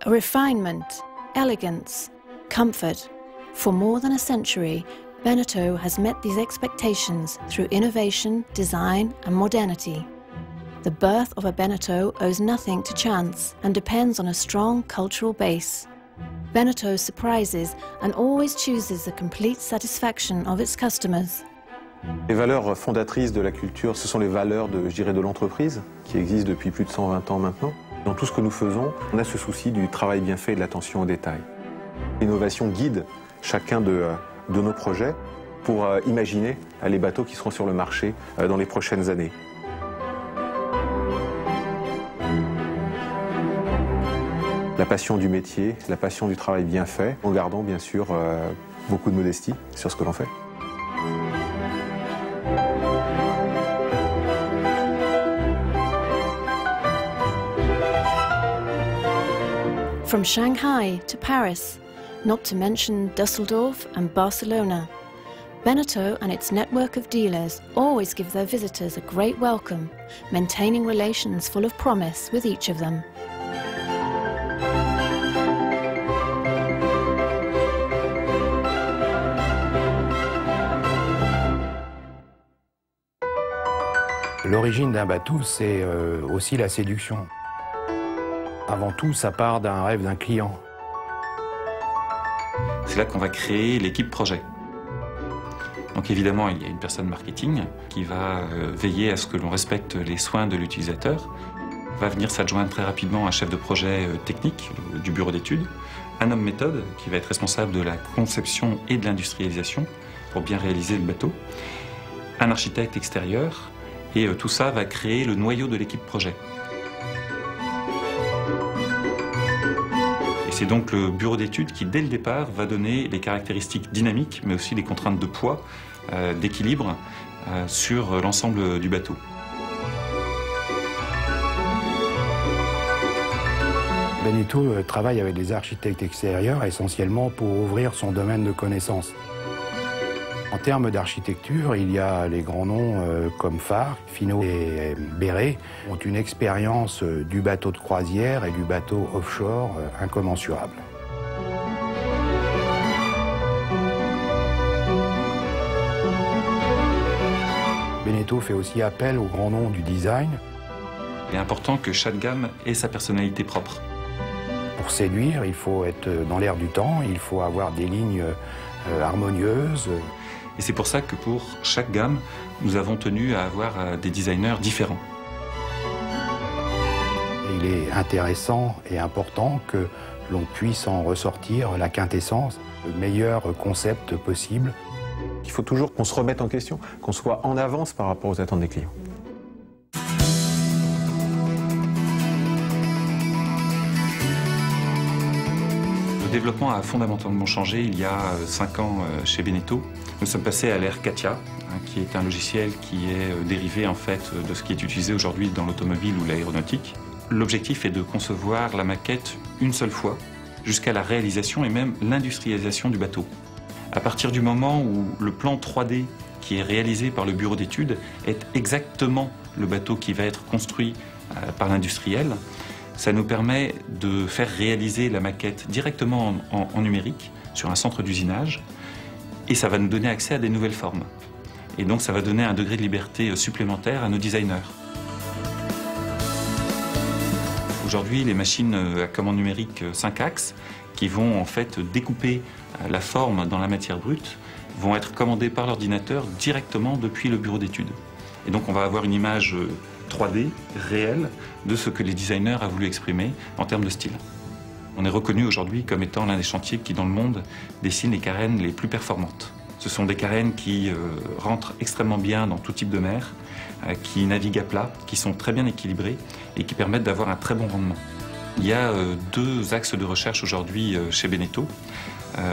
Refinement, elegance, comfort. For more than a century, Beneteau has met these expectations through innovation, design and modernity. The birth of a Beneteau owes nothing to chance and depends on a strong cultural base. Beneteau surprises and always chooses the complete satisfaction of its customers. Les valeurs fondatrices de la culture, ce sont les valeurs de l'entreprise, qui existent depuis plus de 120 ans maintenant. Dans tout ce que nous faisons, on a ce souci du travail bien fait et de l'attention aux détails. L'innovation guide chacun de nos projets pour imaginer les bateaux qui seront sur le marché dans les prochaines années. La passion du métier, la passion du travail bien fait, en gardant bien sûr beaucoup de modestie sur ce que l'on fait. From Shanghai to Paris, not to mention Dusseldorf and Barcelona, Beneteau and its network of dealers always give their visitors a great welcome, maintaining relations full of promise with each of them. L'origine d'un bateau, c'est aussi la séduction. Avant tout, ça part d'un rêve d'un client. C'est là qu'on va créer l'équipe projet. Donc évidemment, il y a une personne marketing qui va veiller à ce que l'on respecte les soins de l'utilisateur. Va venir s'adjoindre très rapidement un chef de projet technique du bureau d'études, un homme méthode qui va être responsable de la conception et de l'industrialisation pour bien réaliser le bateau, un architecte extérieur, et tout ça va créer le noyau de l'équipe projet. Et c'est donc le bureau d'études qui, dès le départ, va donner les caractéristiques dynamiques, mais aussi les contraintes de poids, d'équilibre sur l'ensemble du bateau. Beneteau travaille avec des architectes extérieurs essentiellement pour ouvrir son domaine de connaissances. En termes d'architecture, il y a les grands noms comme Phare, Finot et Béret ont une expérience du bateau de croisière et du bateau offshore incommensurable. Beneteau fait aussi appel aux grands noms du design. Il est important que chaque gamme ait sa personnalité propre. Pour séduire, il faut être dans l'air du temps, il faut avoir des lignes harmonieuses. Et c'est pour ça que pour chaque gamme, nous avons tenu à avoir des designers différents. Il est intéressant et important que l'on puisse en ressortir la quintessence, le meilleur concept possible. Il faut toujours qu'on se remette en question, qu'on soit en avance par rapport aux attentes des clients. Le développement a fondamentalement changé il y a 5 ans chez Beneteau. Nous sommes passés à l'ère CATIA, qui est un logiciel qui est dérivé en fait de ce qui est utilisé aujourd'hui dans l'automobile ou l'aéronautique. L'objectif est de concevoir la maquette une seule fois, jusqu'à la réalisation et même l'industrialisation du bateau. À partir du moment où le plan 3D qui est réalisé par le bureau d'études est exactement le bateau qui va être construit par l'industriel, ça nous permet de faire réaliser la maquette directement en numérique sur un centre d'usinage et ça va nous donner accès à des nouvelles formes. Et donc ça va donner un degré de liberté supplémentaire à nos designers. Aujourd'hui, les machines à commande numérique 5 axes qui vont en fait découper la forme dans la matière brute vont être commandées par l'ordinateur directement depuis le bureau d'études. Et donc on va avoir une image 3D réelle de ce que les designers ont voulu exprimer en termes de style. On est reconnu aujourd'hui comme étant l'un des chantiers qui, dans le monde, dessine les carènes les plus performantes. Ce sont des carènes qui rentrent extrêmement bien dans tout type de mer, qui naviguent à plat, qui sont très bien équilibrées et qui permettent d'avoir un très bon rendement. Il y a 2 axes de recherche aujourd'hui chez Beneteau.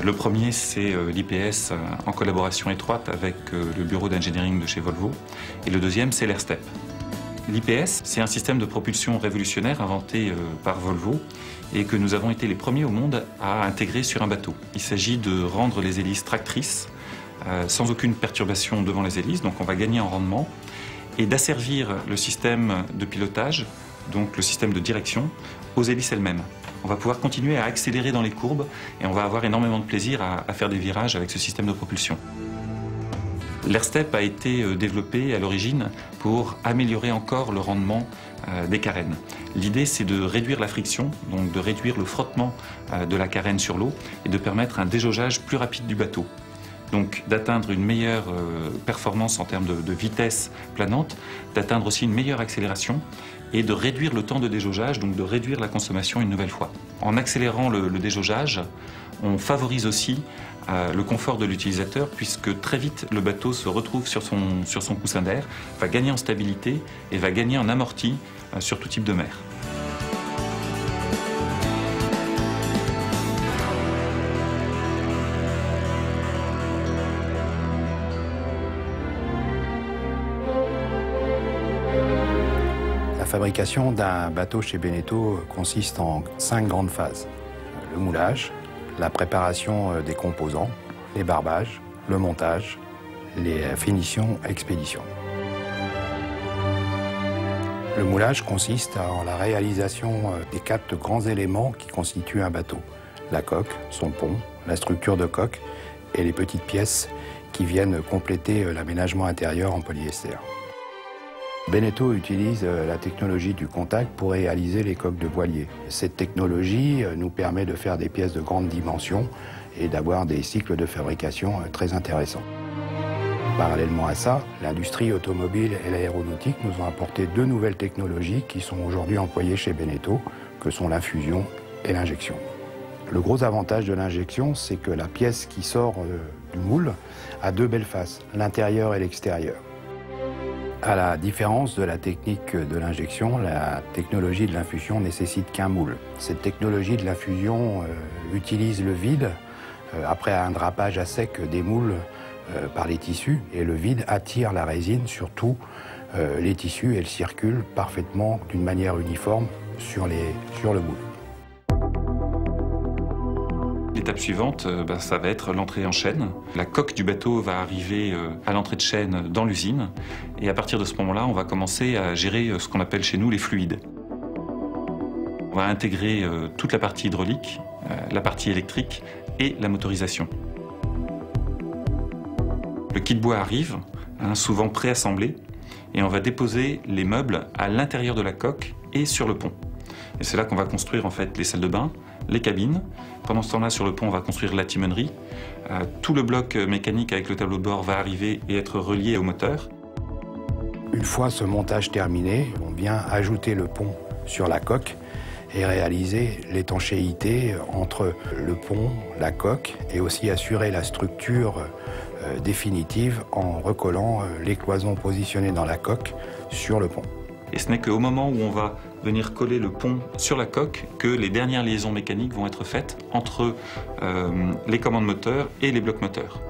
Le premier, c'est l'IPS en collaboration étroite avec le bureau d'engineering de chez Volvo. Et le deuxième, c'est l'AirStep. L'IPS, c'est un système de propulsion révolutionnaire inventé par Volvo et que nous avons été les premiers au monde à intégrer sur un bateau. Il s'agit de rendre les hélices tractrices sans aucune perturbation devant les hélices, donc on va gagner en rendement, et d'asservir le système de pilotage, donc le système de direction, aux hélices elles-mêmes. on va pouvoir continuer à accélérer dans les courbes et on va avoir énormément de plaisir à faire des virages avec ce système de propulsion. L'AirStep a été développé à l'origine pour améliorer encore le rendement des carènes. L'idée, c'est de réduire la friction, donc de réduire le frottement de la carène sur l'eau et de permettre un déjaugeage plus rapide du bateau. Donc d'atteindre une meilleure performance en termes de vitesse planante, d'atteindre aussi une meilleure accélération et de réduire le temps de déjaugeage, donc de réduire la consommation une nouvelle fois. En accélérant le déjaugeage, on favorise aussi le confort de l'utilisateur puisque très vite le bateau se retrouve sur son coussin d'air, va gagner en stabilité et va gagner en amorti sur tout type de mer. La fabrication d'un bateau chez Beneteau consiste en 5 grandes phases. Le moulage, la préparation des composants, les barbages, le montage, les finitions, expéditions. Le moulage consiste en la réalisation des 4 grands éléments qui constituent un bateau. La coque, son pont, la structure de coque et les petites pièces qui viennent compléter l'aménagement intérieur en polyester. Beneteau utilise la technologie du contact pour réaliser les coques de voilier. Cette technologie nous permet de faire des pièces de grande dimension et d'avoir des cycles de fabrication très intéressants. Parallèlement à ça, l'industrie automobile et l'aéronautique nous ont apporté 2 nouvelles technologies qui sont aujourd'hui employées chez Beneteau, que sont l'infusion et l'injection. Le gros avantage de l'injection, c'est que la pièce qui sort du moule a 2 belles faces, l'intérieur et l'extérieur. À la différence de la technique de l'injection, la technologie de l'infusion nécessite qu'un moule. Cette technologie de l'infusion utilise le vide après un drapage à sec des moules par les tissus, et le vide attire la résine sur tous les tissus et elle circule parfaitement d'une manière uniforme sur le moule. L'étape suivante, ça va être l'entrée en chaîne. La coque du bateau va arriver à l'entrée de chaîne dans l'usine et à partir de ce moment-là, on va commencer à gérer ce qu'on appelle chez nous les fluides. On va intégrer toute la partie hydraulique, la partie électrique et la motorisation. Le kit bois arrive, souvent préassemblé, et on va déposer les meubles à l'intérieur de la coque et sur le pont. Et c'est là qu'on va construire en fait les salles de bain, les cabines. Pendant ce temps-là, sur le pont, on va construire la timonerie. Tout le bloc mécanique avec le tableau de bord va arriver et être relié au moteur. Une fois ce montage terminé, on vient ajouter le pont sur la coque et réaliser l'étanchéité entre le pont, la coque et aussi assurer la structure définitive en recollant les cloisons positionnées dans la coque sur le pont. Et ce n'est qu'au moment où on va venir coller le pont sur la coque que les dernières liaisons mécaniques vont être faites entre les commandes moteurs et les blocs moteurs.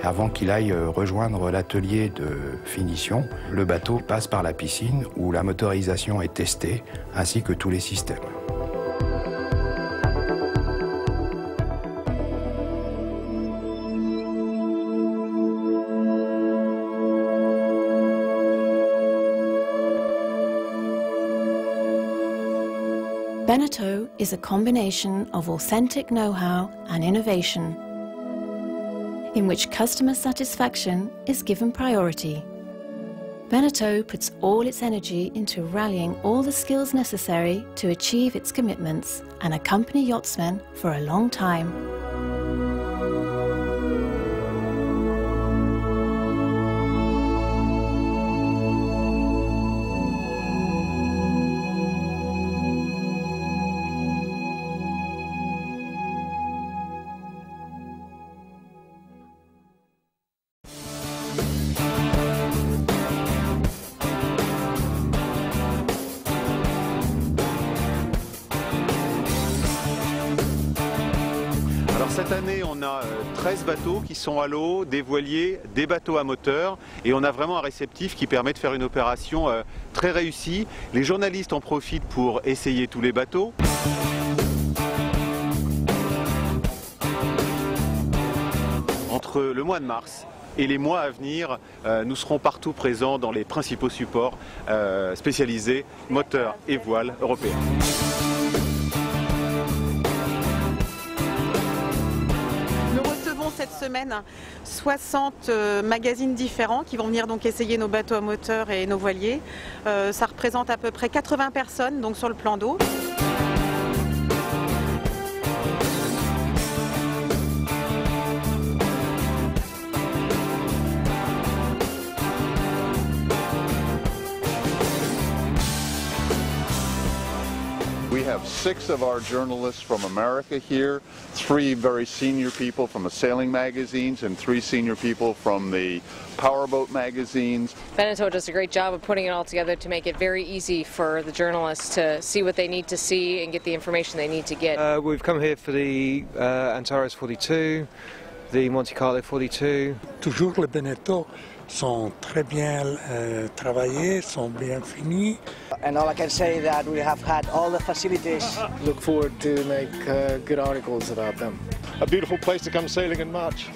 Avant qu'il aille rejoindre l'atelier de finition, le bateau passe par la piscine où la motorisation est testée, ainsi que tous les systèmes. Beneteau is a combination of authentic know-how and innovation, in which customer satisfaction is given priority. Beneteau puts all its energy into rallying all the skills necessary to achieve its commitments and accompany yachtsmen for a long time. Cette année, on a 13 bateaux qui sont à l'eau, des voiliers, des bateaux à moteur et on a vraiment un réceptif qui permet de faire une opération très réussie. Les journalistes en profitent pour essayer tous les bateaux. Entre le mois de mars et les mois à venir, nous serons partout présents dans les principaux supports spécialisés moteurs et voiles européens. semaine 60 magazines différents qui vont venir donc essayer nos bateaux à moteur et nos voiliers. Ça représente à peu près 80 personnes donc sur le plan d'eau. We have 6 of our journalists from America here, 3 very senior people from the sailing magazines and 3 senior people from the powerboat magazines. Beneteau does a great job of putting it all together to make it very easy for the journalists to see what they need to see and get the information they need to get. We've come here for the Antares 42, the Monte Carlo 42. Toujours les Beneteau sont très bien travaillés, sont bien finis. And all I can say that we have had all the facilities. Look forward to make good articles about them. A beautiful place to come sailing in March.